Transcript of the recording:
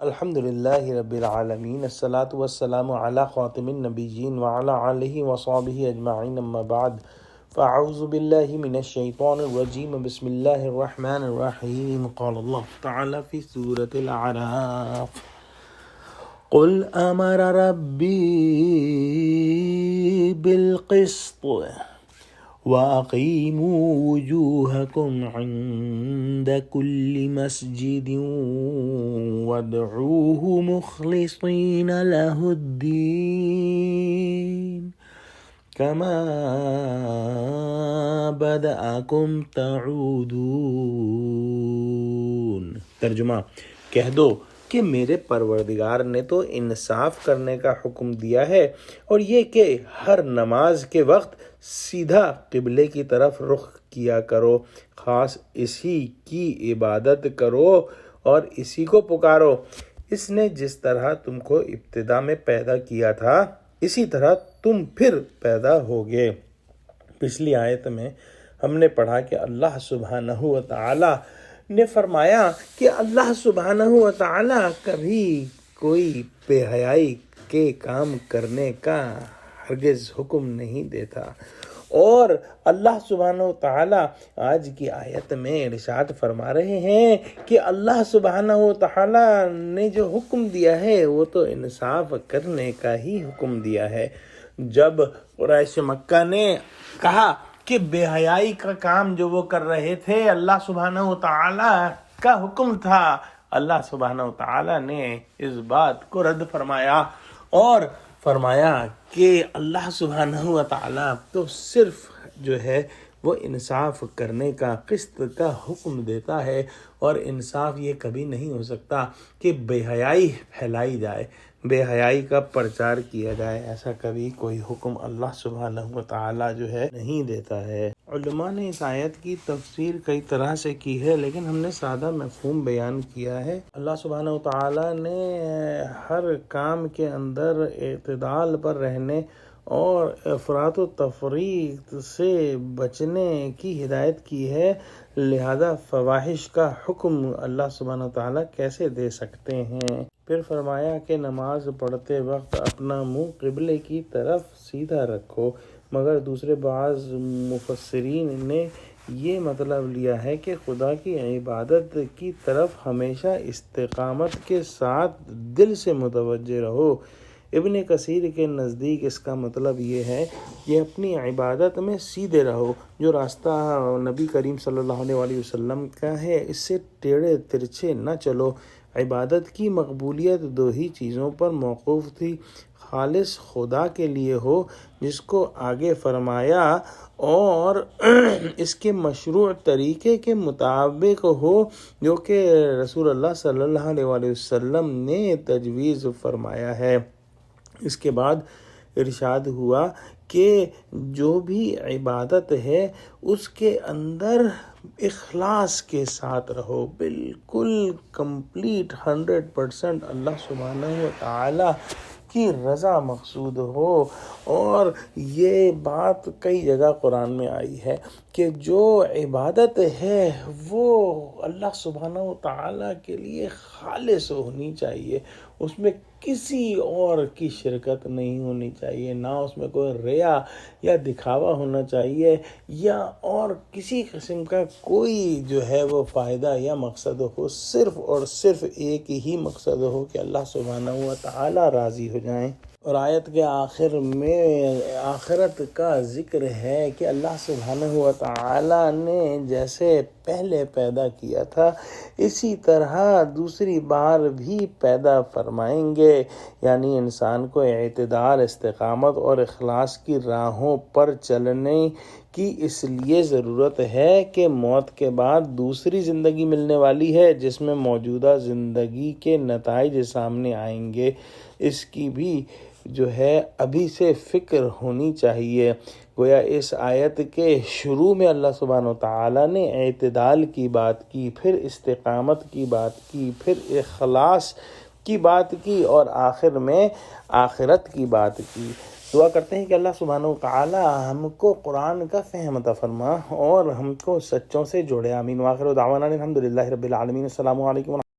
الحمد للہ رب العالمین، الصلاۃ والسلام علی خاتم النبیین وعلی آلہ وصحبہ اجمعین، اما بعد فاعوذ باللہ من الشیطان الرجیم، بسم اللہ الرحمن الرحیم۔ قال اللہ تعالی فی سورۃ الاعراف: قل امر ربی بالقسط وَأَقِيمُوا وُجُوهَكُمْ عِنْدَ كُلِّ مَسْجِدٍ وَادْعُوهُ مُخْلِصِينَ لَهُ الدِّينَ كَمَا بَدَأَكُمْ تَعُودُونَ۔ ترجمہ: کہہ دو کہ میرے پروردگار نے تو انصاف کرنے کا حکم دیا ہے، اور یہ کہ ہر نماز کے وقت سیدھا قبلے کی طرف رخ کیا کرو، خاص اسی کی عبادت کرو اور اسی کو پکارو۔ اس نے جس طرح تم کو ابتدا میں پیدا کیا تھا، اسی طرح تم پھر پیدا ہوگے۔ پچھلی آیت میں ہم نے پڑھا کہ اللہ سبحانہ و تعالی نے فرمایا کہ اللہ سبحانہ و تعالی کبھی کوئی بے حیائی کے کام کرنے کا ہرگز حکم نہیں دیتا، اور اللہ سبحانہ و تعالی آج کی آیت میں ارشاد فرما رہے ہیں کہ اللہ سبحانہ و تعالی نے جو حکم دیا ہے وہ تو انصاف کرنے کا ہی حکم دیا ہے۔ جب قریش مکہ نے کہا کہ بے حیائی کا کام جو وہ کر رہے تھے اللہ سبحانہ و تعالی کا حکم تھا، اللہ سبحانہ و تعالی نے اس بات کو رد فرمایا اور فرمایا کہ اللہ سبحانہ و تعالی تو صرف جو ہے وہ انصاف کرنے کا، قسط کا حکم دیتا ہے، اور انصاف یہ کبھی نہیں ہو سکتا کہ بے حیائی پھیلائی جائے، بے حیائی کا پرچار کیا جائے۔ ایسا کبھی کوئی حکم اللہ سبحانہ و تعالی جو ہے نہیں دیتا ہے۔ علماء نے اس آیت کی تفسیر کئی طرح سے کی ہے، لیکن ہم نے سادہ مفہوم بیان کیا ہے۔ اللہ سبحانہ و تعالی نے ہر کام کے اندر اعتدال پر رہنے اور افراط و تفریط سے بچنے کی ہدایت کی ہے، لہذا فواحش کا حکم اللہ سبحانہ و تعالی کیسے دے سکتے ہیں؟ پھر فرمایا کہ نماز پڑھتے وقت اپنا منہ قبلے کی طرف سیدھا رکھو، مگر دوسرے بعض مفسرین نے یہ مطلب لیا ہے کہ خدا کی عبادت کی طرف ہمیشہ استقامت کے ساتھ دل سے متوجہ رہو۔ ابن کثیر کے نزدیک اس کا مطلب یہ ہے کہ اپنی عبادت میں سیدھے رہو، جو راستہ نبی کریم صلی اللہ علیہ وسلم کا ہے اس سے ٹیڑھے ترچھے نہ چلو۔ عبادت کی مقبولیت دو ہی چیزوں پر موقوف تھی: خالص خدا کے لیے ہو جس کو آگے فرمایا، اور اس کے مشروع طریقے کے مطابق ہو جو کہ رسول اللہ صلی اللہ علیہ وسلم نے تجویز فرمایا ہے۔ اس کے بعد ارشاد ہوا کہ جو بھی عبادت ہے اس کے اندر اخلاص کے ساتھ رہو، بالکل کمپلیٹ 100% اللہ سبحانہ و تعالی کی رضا مقصود ہو۔ اور یہ بات کئی جگہ قرآن میں آئی ہے کہ جو عبادت ہے وہ اللہ سبحانہ و تعالی کے لیے خالص ہونی چاہیے، اس میں کسی اور کی شرکت نہیں ہونی چاہیے، نہ اس میں کوئی ریا یا دکھاوا ہونا چاہیے، یا اور کسی قسم کا کوئی جو ہے وہ فائدہ یا مقصد ہو، صرف اور صرف ایک ہی مقصد ہو کہ اللہ سبحانہ و تعالی راضی ہو جائیں۔ اور آیت کے آخر میں آخرت کا ذکر ہے کہ اللہ سبحانہ و تعالی نے جیسے پہلے پیدا کیا تھا اسی طرح دوسری بار بھی پیدا فرمائیں گے، یعنی انسان کو اعتدال، استقامت اور اخلاص کی راہوں پر چلنے کی اس لیے ضرورت ہے کہ موت کے بعد دوسری زندگی ملنے والی ہے جس میں موجودہ زندگی کے نتائج سامنے آئیں گے۔ اس کی بھی جو ہے ابھی سے فکر ہونی چاہیے۔ گویا اس آیت کے شروع میں اللہ سبحانہ و تعالی نے اعتدال کی بات کی، پھر استقامت کی بات کی، پھر اخلاص کی بات کی، اور آخر میں آخرت کی بات کی۔ دعا کرتے ہیں کہ اللہ سبحانہ و تعالی ہم کو قرآن کا فہم عطا فرما اور ہم کو سچوں سے جوڑے، آمین۔ وآخر دعوانا الحمدللہ رب العالمین۔ السلام علیکم۔